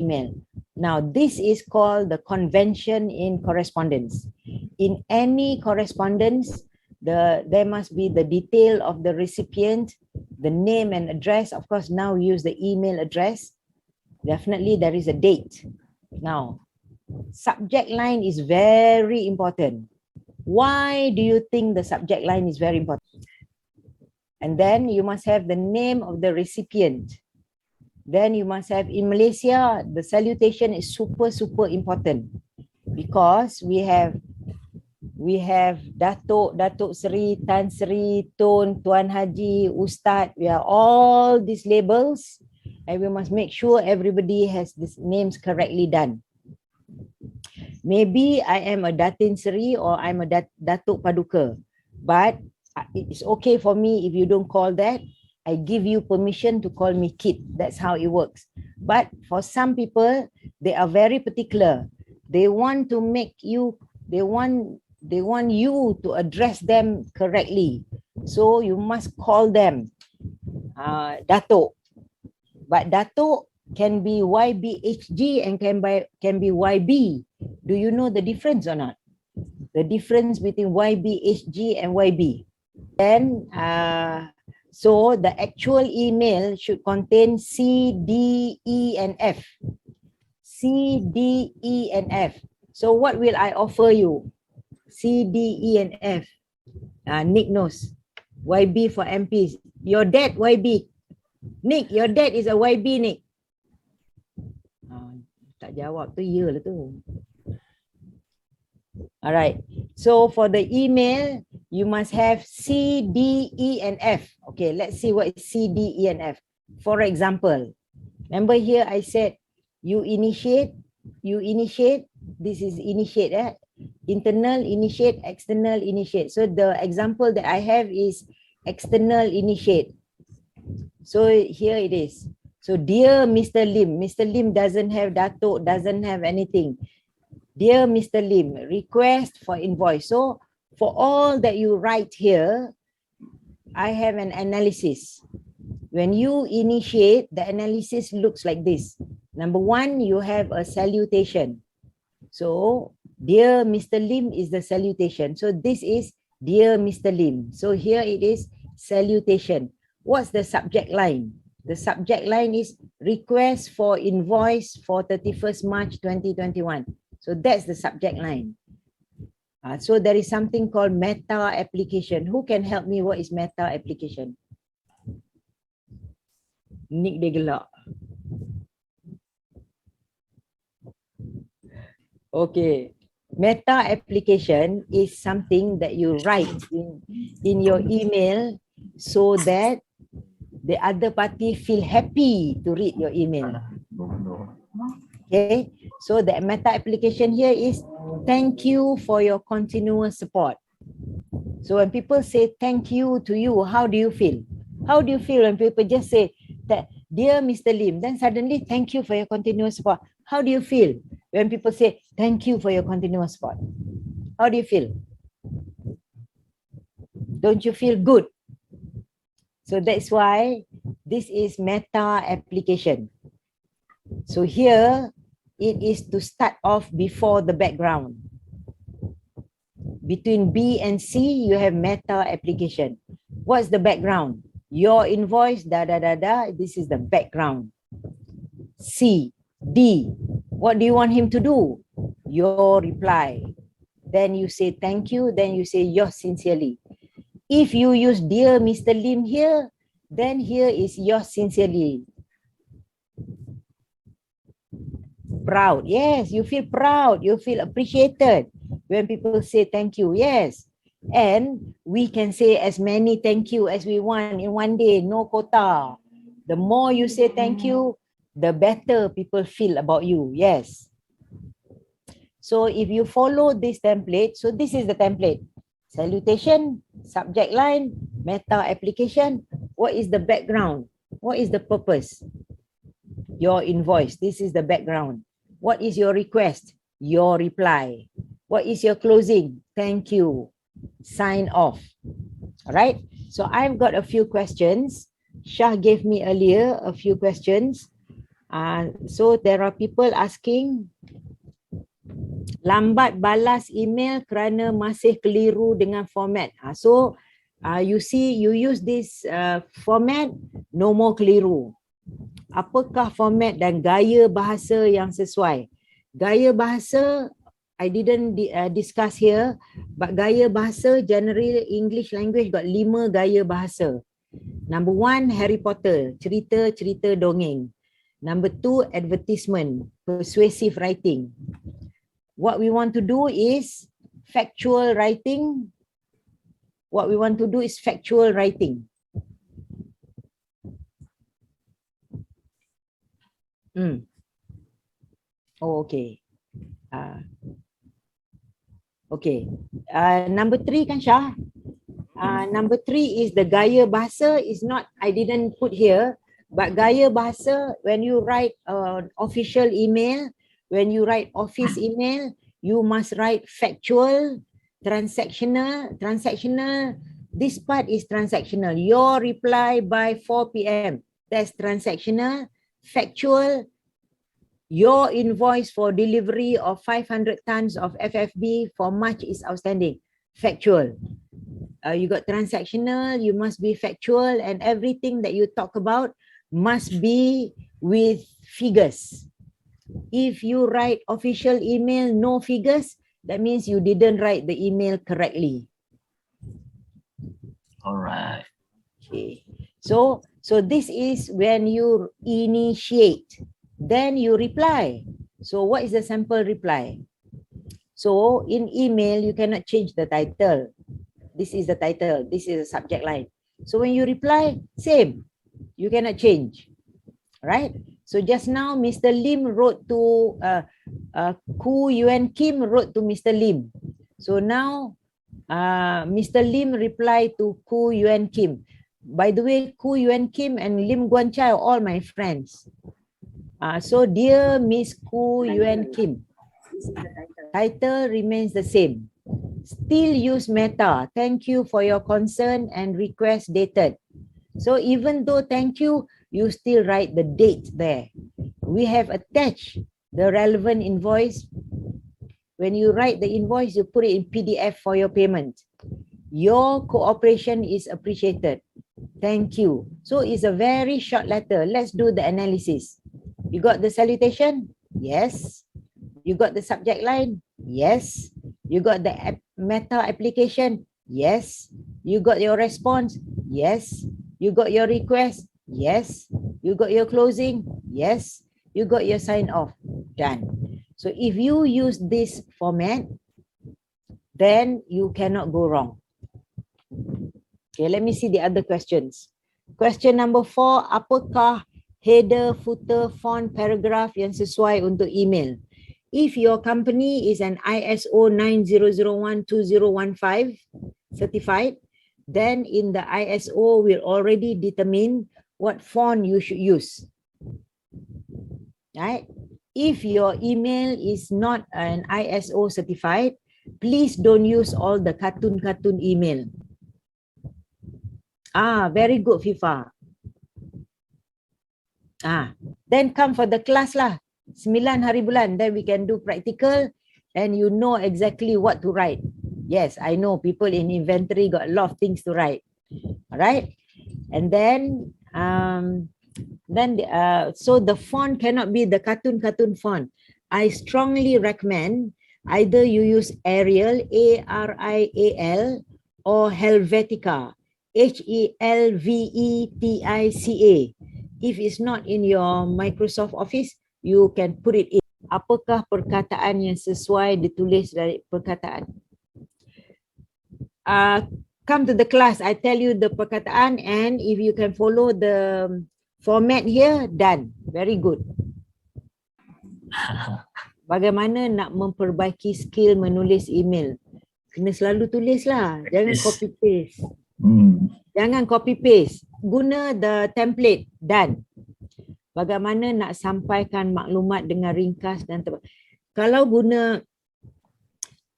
email. Now, this is called the convention in correspondence. In any correspondence, there must be the detail of the recipient, the name and address. Of course, now we use the email address. Definitely there is a date. Now, subject line is very important. Why do you think the subject line is very important? And then you must have the name of the recipient. Then you must have, in Malaysia, the salutation is super important because we have Datuk, Datuk Seri, Tan Seri, Tun, Tuan Haji, Ustad. We are all these labels, and we must make sure everybody has these names correctly done. Maybe I am a Datin Seri or I'm a Datuk Paduka, but it's okay for me if you don't call that. I give you permission to call me Kit. That's how it works. But for some people, they are very particular. They want to make you, they want you to address them correctly. So you must call them Datuk. But Datuk can be YBHG and can be YB. Do you know the difference or not? The difference between YBHG and YB. Then, so the actual email should contain C, D, E, and F. C, D, E, and F. So what will I offer you? C, D, E, and F. Nick knows. YB for MPs. Your dad, YB. Nick, your dad is a YB, Nick. Tak jawab tu, ya lah tu. Alright. So for the email, you must have C, D, E, and F. Okay, let's see what is C, D, E, and F. For example, remember here I said you initiate, this is initiate, internal initiate, external initiate. So the example that I have is external initiate. So here it is. So dear Mr. Lim, Mr. Lim doesn't have Datuk, doesn't have anything. Dear Mr. Lim, request for invoice. So for all that you write here, I have an analysis. When you initiate, the analysis looks like this. Number one, you have a salutation. So dear Mr. Lim is the salutation. So this is dear Mr. Lim. So here it is salutation. What's the subject line? The subject line is request for invoice for 31st March 2021. So that's the subject line. So there is something called meta application. Who can help me? What is meta application? Nick dia gelak. Okay. Meta application is something that you write in your email so that the other party feel happy to read your email. Okay, so the meta application here is thank you for your continuous support. So when people say thank you to you, how do you feel? How do you feel when people just say that, dear Mr. Lim, then suddenly thank you for your continuous support? How do you feel when people say thank you for your continuous support? How do you feel? Don't you feel good? So that's why this is meta application. So here, it is to start off before the background. Between B and C, you have meta application. What's the background? Your invoice, this is the background. C, D, what do you want him to do? Your reply. Then you say thank you, then you say yours sincerely. If you use dear Mr. Lim here, then here is yours sincerely. Proud. Yes, you feel proud. You feel appreciated when people say thank you. Yes. And we can say as many thank you as we want in one day. No quota. The more you say thank you, the better people feel about you. Yes. So if you follow this template, so this is the template. Salutation, subject line, meta application. What is the background? What is the purpose? Your invoice. This is the background. What is your request? Your reply. What is your closing? Thank you. Sign off. All right. So I've got a few questions. Shah gave me earlier a few questions. So there are people asking, lambat balas email kerana masih keliru dengan format. So you see, you use this format, no more keliru. Apakah format dan gaya bahasa yang sesuai? Gaya bahasa, I didn't discuss here, but gaya bahasa, generally English language got 5 gaya bahasa. Number 1, Harry Potter, cerita-cerita dongeng. Number 2, advertisement, persuasive writing. What we want to do is factual writing. What we want to do is factual writing. Oh, okay. Okay. Number 3 kan Syah? Number 3 is the gaya bahasa is not, I didn't put here, but gaya bahasa, when you write official email, when you write office email, you must write factual, transactional. This part is transactional. Your reply by 4 p.m. That's transactional. Factual, your invoice for delivery of 500 tons of FFB for March is outstanding. Factual. You got transactional, you must be factual, and everything that you talk about must be with figures. If you write official email, no figures, that means you didn't write the email correctly. All right. Okay. So this is when you initiate, then you reply. So what is the sample reply? So in email, you cannot change the title. This is the title, this is the subject line. So when you reply, same, you cannot change, right? So just now, Mr. Lim wrote to, Ku Yuan Kim wrote to Mr. Lim. So now, Mr. Lim replied to Ku Yuan Kim. By the way, Ku Yuan Kim and Lim Guan Chai are all my friends. So dear Miss Ku Yuan Kim, title remains the same. Still use meta. Thank you for your concern and request dated. So even though thank you, you still write the date there. We have attached the relevant invoice. When you write the invoice, you put it in PDF for your payment. Your cooperation is appreciated. Thank you. So it's a very short letter. Let's do the analysis. You got the salutation? Yes. You got the subject line? Yes. You got the meta application? Yes. You got your response? Yes. You got your request? Yes. You got your closing? Yes. You got your sign off? Done. So if you use this format, then you cannot go wrong. Okay, let me see the other questions. Question number 4, apakah header, footer, font, paragraph yang sesuai untuk email? If your company is an ISO 9001-2015 certified, then in the ISO will already determine what font you should use. Right? If your email is not an ISO certified, please don't use all the cartoon email. Very good, FIFA. Then come for the class lah. 9 hari bulan, then we can do practical and you know exactly what to write. Yes, I know people in inventory got a lot of things to write. All right. And then, so the font cannot be the cartoon font. I strongly recommend either you use Arial, ARIAL, or Helvetica, HELVETICA. If it's not in your Microsoft Office, you can put it in. Apakah perkataan yang sesuai ditulis dari perkataan? Come to the class, I tell you the perkataan, and if you can follow the format here, done. Very good. Bagaimana nak memperbaiki skill menulis email? Kena selalu tulis lah, jangan copy paste. Jangan copy paste. Guna the template, done. Bagaimana nak sampaikan maklumat dengan ringkas dan kalau guna,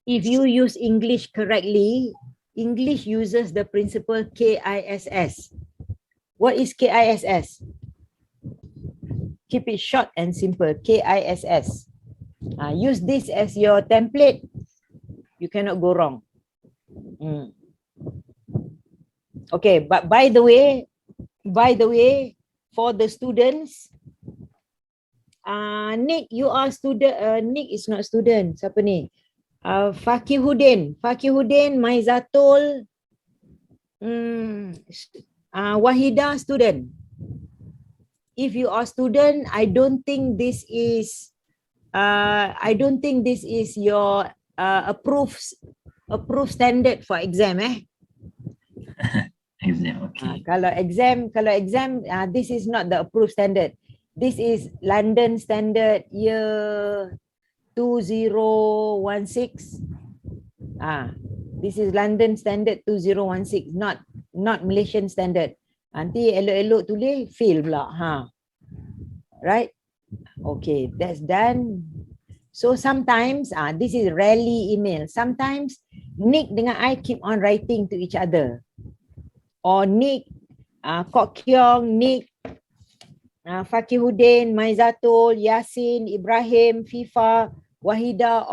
if you use English correctly, English uses the principle KISS. What is KISS? Keep it short and simple. KISS. Use this as your template. You cannot go wrong. Okay, but by the way, for the students, Nick, you are student. Nick is not student. Siapa ni? Fakihudin, Maizatul, Wahida student. If you are student, I don't think this is your approved standard for exam, Exam, okay. Kalau exam, this is not the approved standard. This is London Standard Year 2016. This is London Standard 2016, not Malaysian Standard. Nanti elok-elok tulis fail pula. Right? Okay, that's done. So sometimes this is rarely email. Sometimes Nick dengan I keep on writing to each other. Or Nick, Kok Kiong, Nick, Fakihudin, Maizatul, Yasin, Ibrahim, Fifa, Wahida,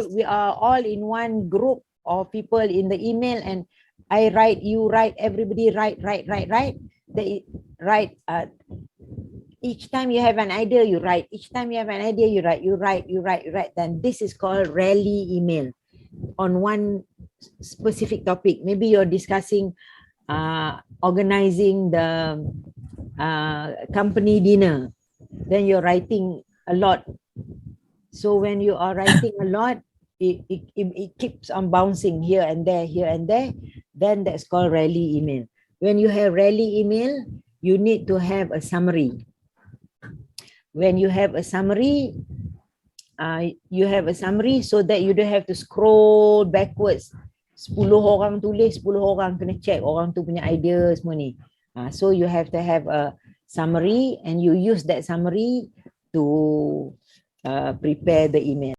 we are all in one group of people in the email, and I write, you write, everybody write. They write. Each time you have an idea, you write. Each time you have an idea, you write. Then this is called rally email on one specific topic. Maybe you're discussing organizing the company dinner. Then you're writing a lot. So when you are writing a lot, it keeps on bouncing here and there. Then that's called rally email. When you have rally email, you need to have a summary. When you have a summary, so that you don't have to scroll backwards. 10 orang tulis, 10 orang kena check orang tu punya idea semua ni. So you have to have a summary, and you use that summary to prepare the email.